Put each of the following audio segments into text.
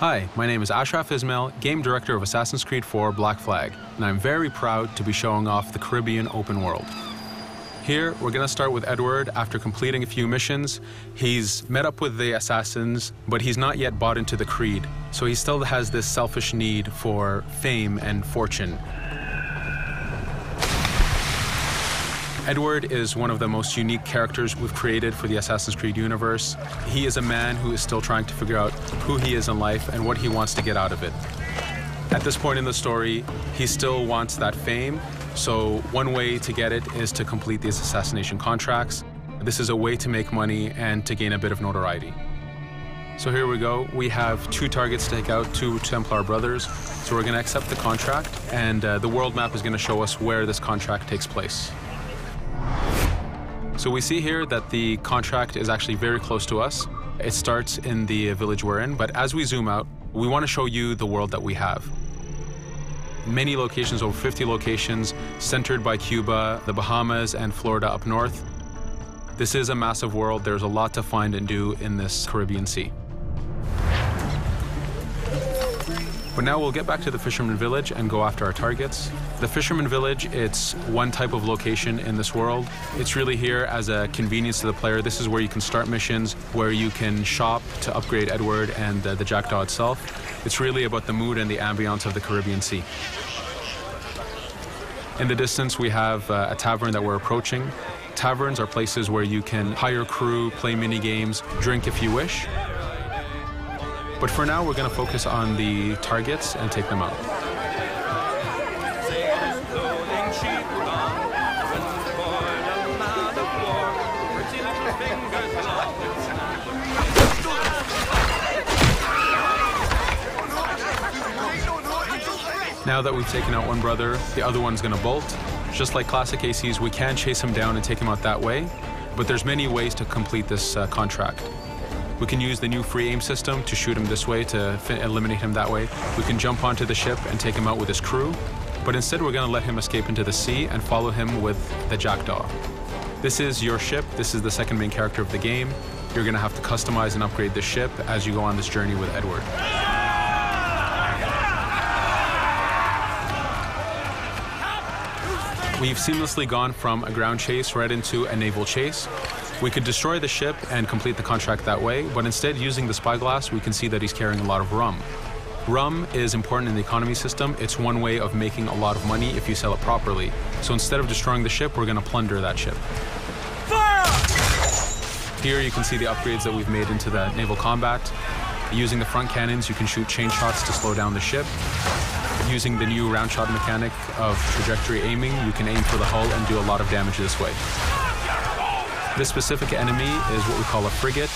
Hi, my name is Ashraf Ismail, Game Director of Assassin's Creed 4 Black Flag, and I'm very proud to be showing off the Caribbean open world. Here, we're going to start with Edward. After completing a few missions, he's met up with the assassins, but he's not yet bought into the creed, so he still has this selfish need for fame and fortune. Edward is one of the most unique characters we've created for the Assassin's Creed universe. He is a man who is still trying to figure out who he is in life and what he wants to get out of it. At this point in the story, he still wants that fame, so one way to get it is to complete these assassination contracts. This is a way to make money and to gain a bit of notoriety. So here we go. We have 2 targets to take out, 2 Templar brothers. So we're going to accept the contract, and the world map is going to show us where this contract takes place. So we see here that the contract is actually very close to us. It starts in the village we're in, but as we zoom out, we want to show you the world that we have. Many locations, over 50 locations, centered by Cuba, the Bahamas, and Florida up north. This is a massive world. There's a lot to find and do in this Caribbean Sea. But now we'll get back to the Fisherman Village and go after our targets. The Fisherman Village, it's one type of location in this world. It's really here as a convenience to the player. This is where you can start missions, where you can shop to upgrade Edward and the Jackdaw itself. It's really about the mood and the ambiance of the Caribbean Sea. In the distance, we have a tavern that we're approaching. Taverns are places where you can hire crew, play mini games, drink if you wish. But for now, we're going to focus on the targets and take them out. Now that we've taken out one brother, the other one's going to bolt. Just like classic ACs, we can chase him down and take him out that way, but there's many ways to complete this contract. We can use the new free aim system to shoot him this way, to eliminate him that way. We can jump onto the ship and take him out with his crew, but instead we're going to let him escape into the sea and follow him with the Jackdaw. This is your ship. This is the second main character of the game. You're going to have to customize and upgrade the ship as you go on this journey with Edward. We've seamlessly gone from a ground chase right into a naval chase. We could destroy the ship and complete the contract that way, but instead, using the spyglass, we can see that he's carrying a lot of rum. Rum is important in the economy system. It's one way of making a lot of money if you sell it properly. So instead of destroying the ship, we're going to plunder that ship. Fire! Here you can see the upgrades that we've made into the naval combat. Using the front cannons, you can shoot chain shots to slow down the ship. Using the new round shot mechanic of trajectory aiming, you can aim for the hull and do a lot of damage this way. This specific enemy is what we call a frigate.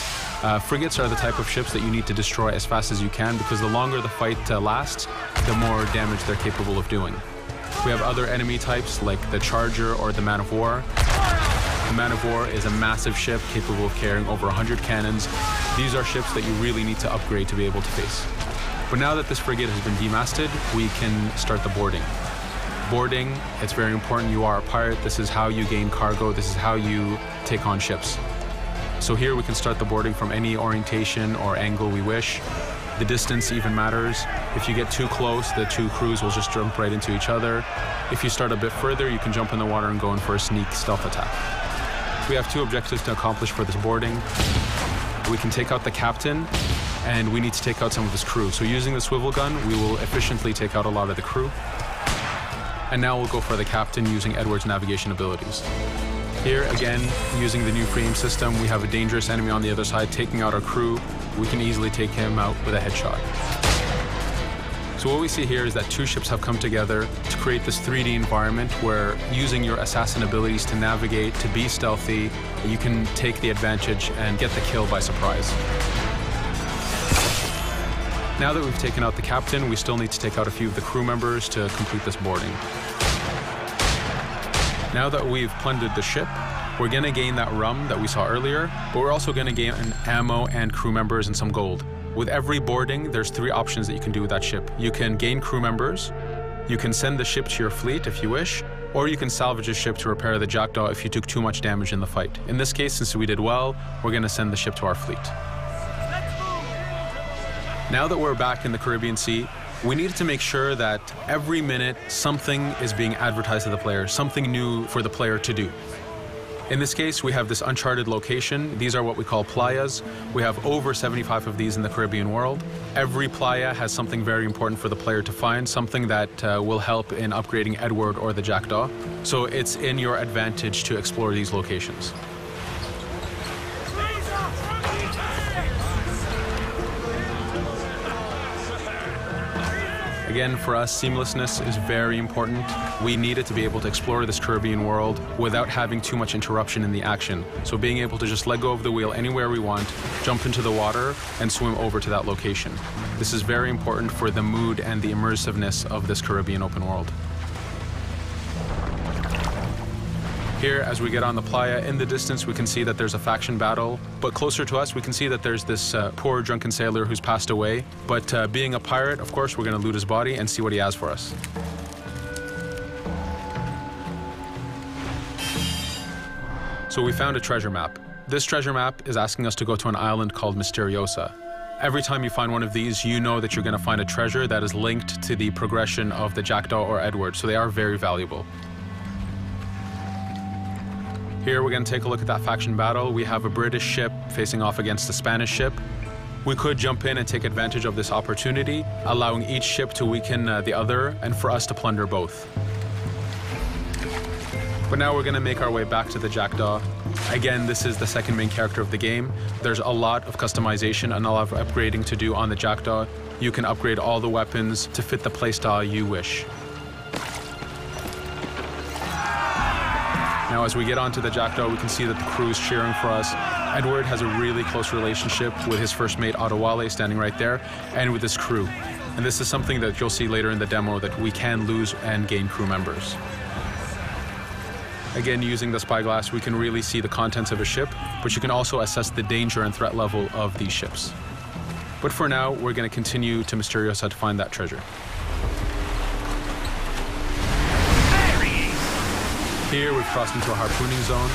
Frigates are the type of ships that you need to destroy as fast as you can, because the longer the fight lasts, the more damage they're capable of doing. We have other enemy types like the Charger or the Man of War. The Man of War is a massive ship capable of carrying over 100 cannons. These are ships that you really need to upgrade to be able to face. But now that this frigate has been demasted, we can start the boarding. Boarding, it's very important. You are a pirate. This is how you gain cargo. This is how you take on ships. So here we can start the boarding from any orientation or angle we wish. The distance even matters. If you get too close, the 2 crews will just jump right into each other. If you start a bit further, you can jump in the water and go in for a sneak stealth attack. We have 2 objectives to accomplish for this boarding. We can take out the captain, and we need to take out some of his crew. So using the swivel gun, we will efficiently take out a lot of the crew. And now we'll go for the captain using Edward's navigation abilities. Here, again, using the new frame system, we have a dangerous enemy on the other side taking out our crew. We can easily take him out with a headshot. So what we see here is that 2 ships have come together to create this 3D environment where, using your assassin abilities to navigate, to be stealthy, you can take the advantage and get the kill by surprise. Now that we've taken out the captain, we still need to take out a few of the crew members to complete this boarding. Now that we've plundered the ship, we're going to gain that rum that we saw earlier, but we're also going to gain ammo and crew members and some gold. With every boarding, there's 3 options that you can do with that ship. You can gain crew members, you can send the ship to your fleet if you wish, or you can salvage a ship to repair the Jackdaw if you took too much damage in the fight. In this case, since we did well, we're going to send the ship to our fleet. Now that we're back in the Caribbean Sea, we needed to make sure that every minute something is being advertised to the player, something new for the player to do. In this case, we have this uncharted location. These are what we call playas. We have over 75 of these in the Caribbean world. Every playa has something very important for the player to find, something that will help in upgrading Edward or the Jackdaw. So it's in your advantage to explore these locations. Again, for us, seamlessness is very important. We needed to be able to explore this Caribbean world without having too much interruption in the action. So being able to just let go of the wheel anywhere we want, jump into the water, and swim over to that location. This is very important for the mood and the immersiveness of this Caribbean open world. Here, as we get on the playa, in the distance we can see that there's a faction battle, but closer to us we can see that there's this poor drunken sailor who's passed away. But being a pirate, of course, we're going to loot his body and see what he has for us. So we found a treasure map. This treasure map is asking us to go to an island called Misteriosa. Every time you find one of these, you know that you're going to find a treasure that is linked to the progression of the Jackdaw or Edward, so they are very valuable. Here we're going to take a look at that faction battle. We have a British ship facing off against a Spanish ship. We could jump in and take advantage of this opportunity, allowing each ship to weaken the other and for us to plunder both. But now we're going to make our way back to the Jackdaw. Again, this is the second main character of the game. There's a lot of customization and a lot of upgrading to do on the Jackdaw. You can upgrade all the weapons to fit the playstyle you wish. Now, as we get onto the Jackdaw, we can see that the crew is cheering for us. Edward has a really close relationship with his first mate, Adewale, standing right there, and with his crew. And this is something that you'll see later in the demo, that we can lose and gain crew members. Again, using the spyglass, we can really see the contents of a ship, but you can also assess the danger and threat level of these ships. But for now, we're going to continue to Misteriosa to find that treasure. Here we've crossed into a harpooning zone.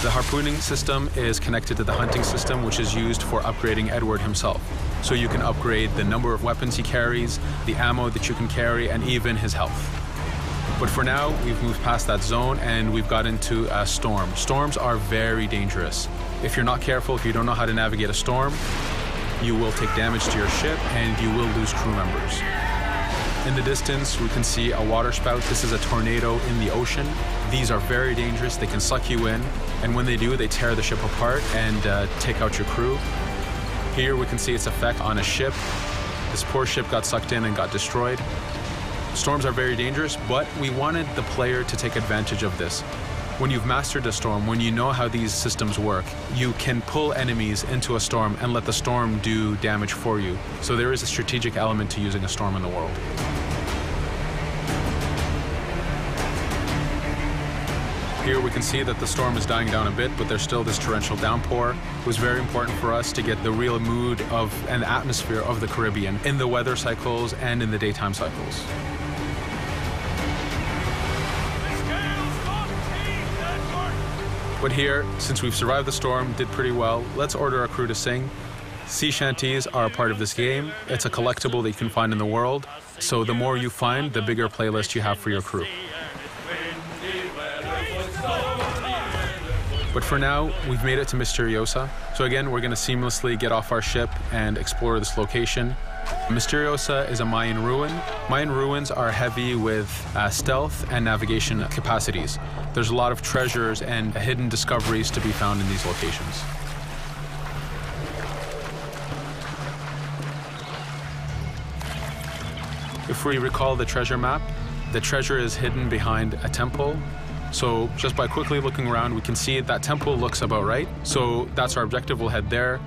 The harpooning system is connected to the hunting system, which is used for upgrading Edward himself. So you can upgrade the number of weapons he carries, the ammo that you can carry, and even his health. But for now, we've moved past that zone and we've got into a storm. Storms are very dangerous. If you're not careful, if you don't know how to navigate a storm, you will take damage to your ship and you will lose crew members. In the distance, we can see a water spout. This is a tornado in the ocean. These are very dangerous. They can suck you in, and when they do, they tear the ship apart and take out your crew. Here we can see its effect on a ship. This poor ship got sucked in and got destroyed. Storms are very dangerous, but we wanted the player to take advantage of this. When you've mastered a storm, when you know how these systems work, you can pull enemies into a storm and let the storm do damage for you. So there is a strategic element to using a storm in the world. Here we can see that the storm is dying down a bit, but there's still this torrential downpour. It was very important for us to get the real mood of and atmosphere of the Caribbean in the weather cycles and in the daytime cycles. But here, since we've survived the storm, did pretty well, let's order our crew to sing. Sea shanties are a part of this game. It's a collectible that you can find in the world. So the more you find, the bigger playlist you have for your crew. But for now, we've made it to Misteriosa. So again, we're going to seamlessly get off our ship and explore this location. Misteriosa is a Mayan ruin. Mayan ruins are heavy with stealth and navigation capacities. There's a lot of treasures and hidden discoveries to be found in these locations. If we recall the treasure map, the treasure is hidden behind a temple. So just by quickly looking around, we can see that temple looks about right. So that's our objective. We'll head there.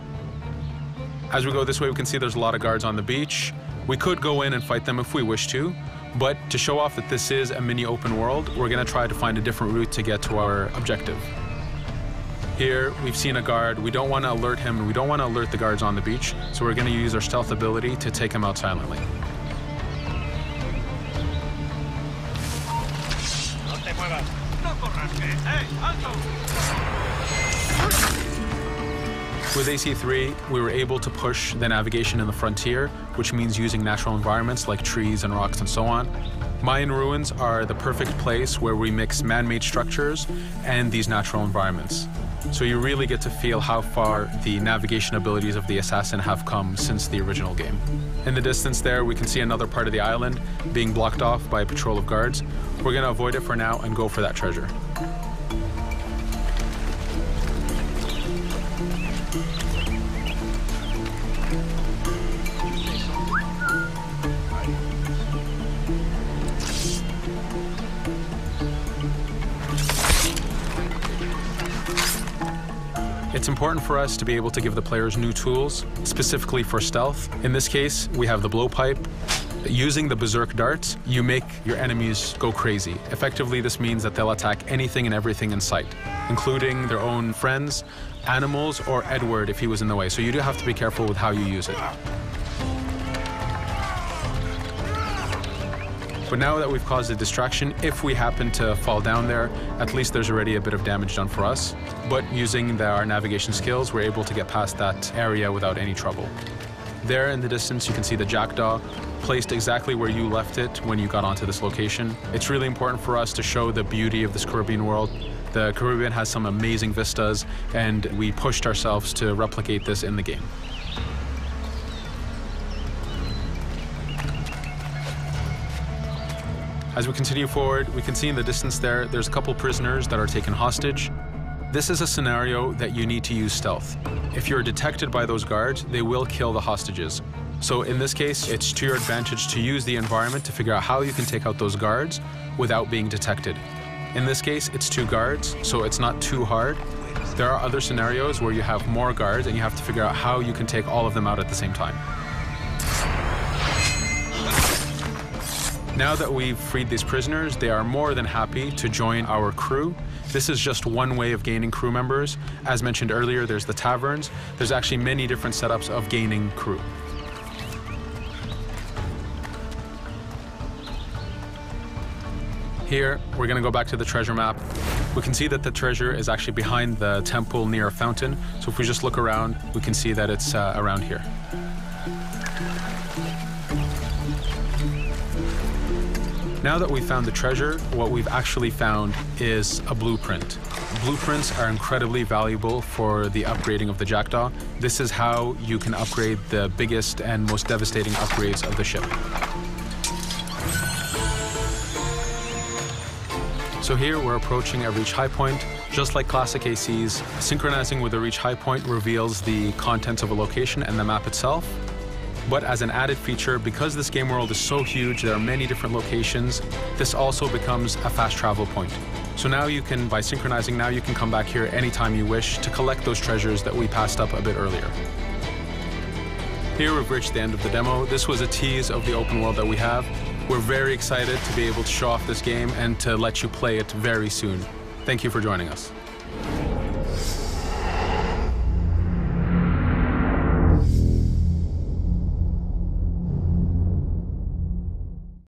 As we go this way, we can see there's a lot of guards on the beach. We could go in and fight them if we wish to, but to show off that this is a mini open world, we're going to try to find a different route to get to our objective. Here, we've seen a guard. We don't want to alert him, and we don't want to alert the guards on the beach, so we're going to use our stealth ability to take him out silently. With AC3, we were able to push the navigation in the frontier, which means using natural environments like trees and rocks and so on. Mayan ruins are the perfect place where we mix man-made structures and these natural environments. So you really get to feel how far the navigation abilities of the assassin have come since the original game. In the distance there, we can see another part of the island being blocked off by a patrol of guards. We're going to avoid it for now and go for that treasure. It's important for us to be able to give the players new tools, specifically for stealth. In this case, we have the blowpipe. Using the berserk darts, you make your enemies go crazy. Effectively, this means that they'll attack anything and everything in sight, including their own friends, animals, or Edward if he was in the way. So you do have to be careful with how you use it. But now that we've caused a distraction, if we happen to fall down there, at least there's already a bit of damage done for us. But using our navigation skills, we're able to get past that area without any trouble. There in the distance, you can see the jackdaw placed exactly where you left it when you got onto this location. It's really important for us to show the beauty of this Caribbean world. The Caribbean has some amazing vistas, and we pushed ourselves to replicate this in the game. As we continue forward, we can see in the distance there's a couple prisoners that are taken hostage. This is a scenario that you need to use stealth. If you're detected by those guards, they will kill the hostages. So in this case, it's to your advantage to use the environment to figure out how you can take out those guards without being detected. In this case, it's 2 guards, so it's not too hard. There are other scenarios where you have more guards and you have to figure out how you can take all of them out at the same time. Now that we've freed these prisoners, they are more than happy to join our crew. This is just one way of gaining crew members. As mentioned earlier, there's the taverns. There's actually many different setups of gaining crew. Here, we're going to go back to the treasure map. We can see that the treasure is actually behind the temple near a fountain. So if we just look around, we can see that it's around here. Now that we've found the treasure, what we've actually found is a blueprint. Blueprints are incredibly valuable for the upgrading of the jackdaw. This is how you can upgrade the biggest and most devastating upgrades of the ship. So here we're approaching a reach high point. Just like classic ACs, synchronizing with a reach high point reveals the contents of a location and the map itself. But as an added feature, because this game world is so huge, there are many different locations, this also becomes a fast travel point. So now you can, by synchronizing, now you can come back here anytime you wish to collect those treasures that we passed up a bit earlier. Here we've reached the end of the demo. This was a tease of the open world that we have. We're very excited to be able to show off this game and to let you play it very soon. Thank you for joining us.